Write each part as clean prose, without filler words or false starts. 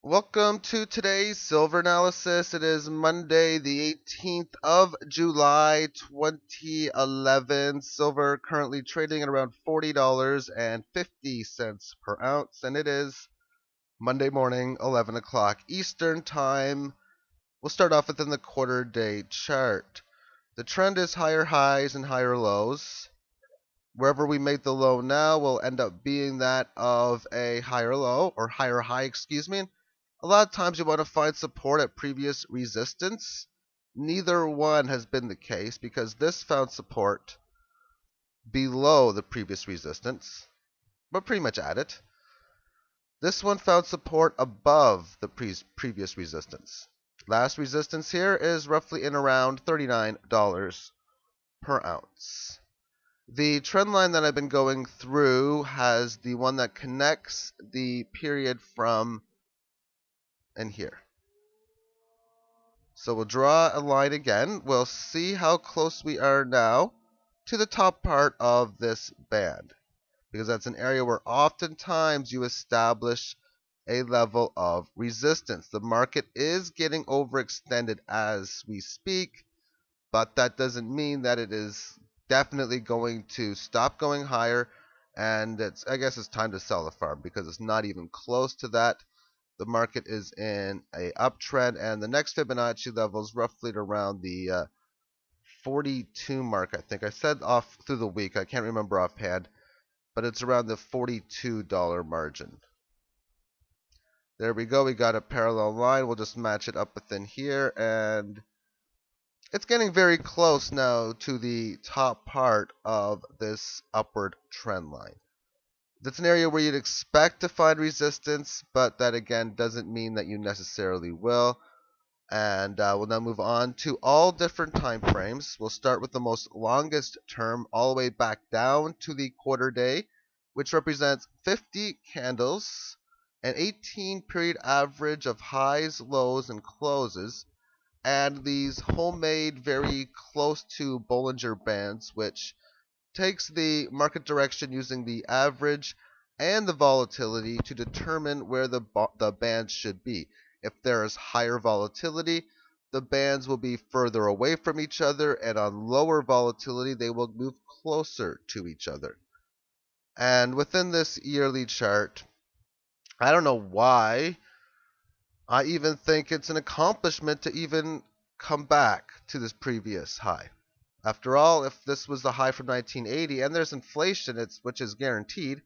Welcome to today's silver analysis. It is Monday, the 18th of July, 2011. Silver currently trading at around $40.50 per ounce, and it is Monday morning, 11 o'clock Eastern Time. We'll start off within the quarter day chart. The trend is higher highs and higher lows. Wherever we make the low now will end up being that of a higher low or higher high, excuse me. A lot of times you want to find support at previous resistance. Neither one has been the case because this found support below the previous resistance, but pretty much at it. This one found support above the previous resistance. Last resistance here is roughly in around $39 per ounce. The trend line that I've been going through has the one that connects the period from and here. So we'll draw a line again. We'll see how close we are now to the top part of this band, because that's an area where oftentimes you establish a level of resistance. The market is getting overextended as we speak, but that doesn't mean that it is definitely going to stop going higher, and I guess it's time to sell the farm because it's not even close to that. The market is in a uptrend, and the next Fibonacci level is roughly around the 42 mark. I think I said off through the week. I can't remember offhand, but it's around the $42 margin. There we go. We got a parallel line. We'll just match it up within here, and it's getting very close now to the top part of this upward trend line. That's an area where you'd expect to find resistance, but that again doesn't mean that you necessarily will. And we'll now move on to all different time frames. We'll start with the most longest term all the way back down to the quarter day, which represents 50 candles, an 18-period average of highs, lows, and closes, and these homemade, very close to Bollinger Bands, which takes the market direction using the average and the volatility to determine where the bands should be. If there is higher volatility, the bands will be further away from each other, and on lower volatility, they will move closer to each other. And within this yearly chart, I don't know why, I even think it's an accomplishment to even come back to this previous high. After all, if this was the high from 1980 and there's inflation, which is guaranteed,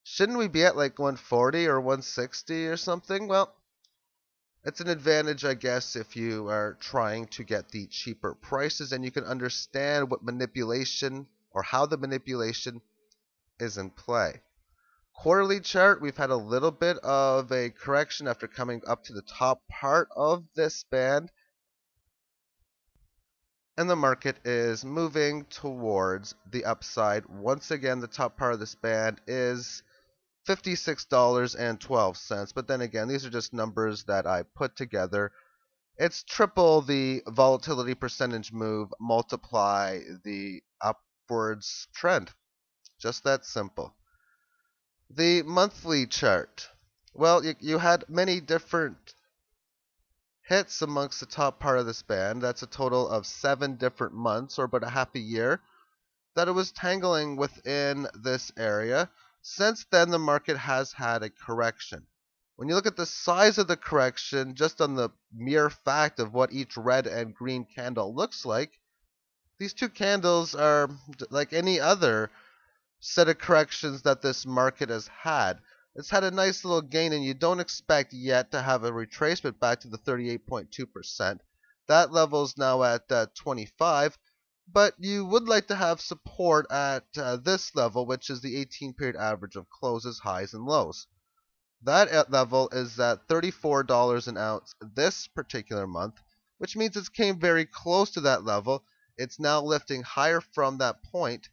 shouldn't we be at like 140 or 160 or something? Well, it's an advantage, I guess, if you are trying to get the cheaper prices and you can understand what manipulation or how the manipulation is in play. Quarterly chart, we've had a little bit of a correction after coming up to the top part of this band, and the market is moving towards the upside. Once again, the top part of this band is $56.12, but then again, these are just numbers that I put together. It's triple the volatility percentage move, multiply the upwards trend. Just that simple. The monthly chart. Well, you had many different hits amongst the top part of this band. That's a total of 7 different months, or about a half a year, that it was tangling within this area. Since then, the market has had a correction. When you look at the size of the correction, just on the mere fact of what each red and green candle looks like, these two candles are like any other set of corrections that this market has had. It's had a nice little gain, and you don't expect yet to have a retracement back to the 38.2%. That level is now at 25, but you would like to have support at this level, which is the 18-period average of closes, highs, and lows. That level is at $34 an ounce this particular month, which means it came very close to that level. It's now lifting higher from that point.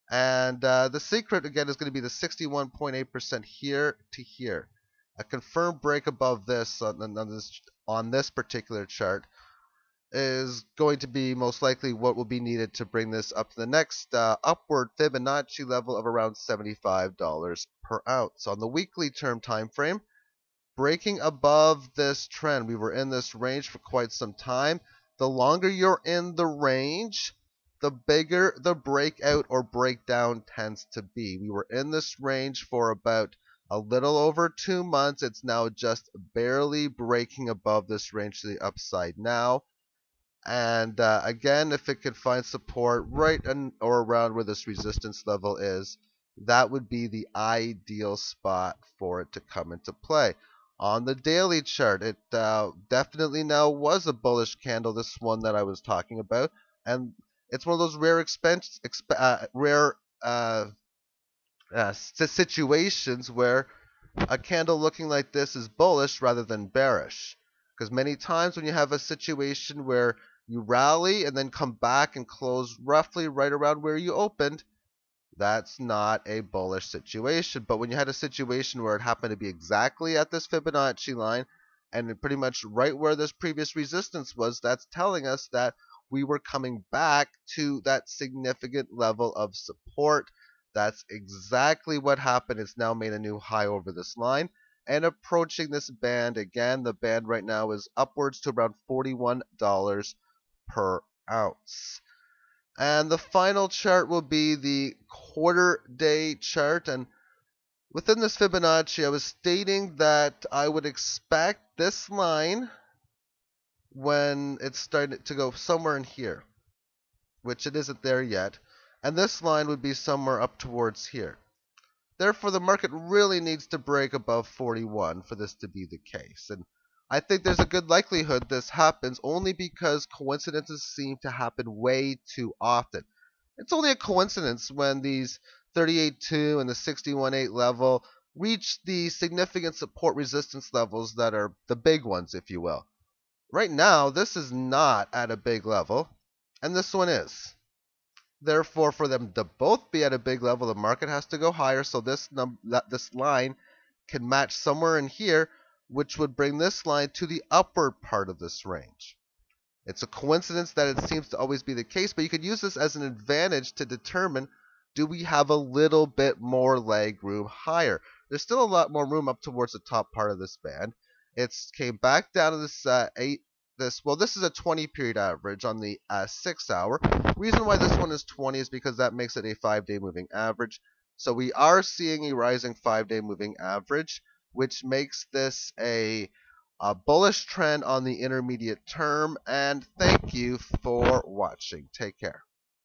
And the secret, again, is going to be the 61.8% here to here. A confirmed break above this on this particular chart is going to be most likely what will be needed to bring this up to the next upward Fibonacci level of around $75 per ounce. On the weekly term time frame, breaking above this trend. We were in this range for quite some time. The longer you're in the range, the bigger the breakout or breakdown tends to be. We were in this range for about a little over 2 months. It's now just barely breaking above this range to the upside now. And again, if it could find support right or around where this resistance level is, that would be the ideal spot for it to come into play. On the daily chart, it definitely now was a bullish candle, this one that I was talking about. And it's one of those rare situations where a candle looking like this is bullish rather than bearish. Because many times when you have a situation where you rally and then come back and close roughly right around where you opened, that's not a bullish situation. But when you had a situation where it happened to be exactly at this Fibonacci line and pretty much right where this previous resistance was, that's telling us that we were coming back to that significant level of support. That's exactly what happened. It's now made a new high over this line and approaching this band again. The band right now is upwards to around $41 per ounce. And the final chart will be the quarter day chart. And within this Fibonacci, I was stating that I would expect this line when it's starting to go somewhere in here, which it isn't there yet. And this line would be somewhere up towards here. Therefore, the market really needs to break above 41 for this to be the case. And I think there's a good likelihood this happens only because coincidences seem to happen way too often. It's only a coincidence when these 38.2 and the 61.8 level reach the significant support resistance levels that are the big ones, if you will. Right now, this is not at a big level, and this one is. Therefore, for them to both be at a big level, the market has to go higher, so this line can match somewhere in here, which would bring this line to the upward part of this range. It's a coincidence that it seems to always be the case, but you could use this as an advantage to determine, do we have a little bit more leg room higher? There's still a lot more room up towards the top part of this band. It's came back down to this this is a 20 period average on the 6 hour. Reason why this one is 20 is because that makes it a 5-day moving average. So we are seeing a rising 5-day moving average, which makes this a bullish trend on the intermediate term. And thank you for watching. Take care.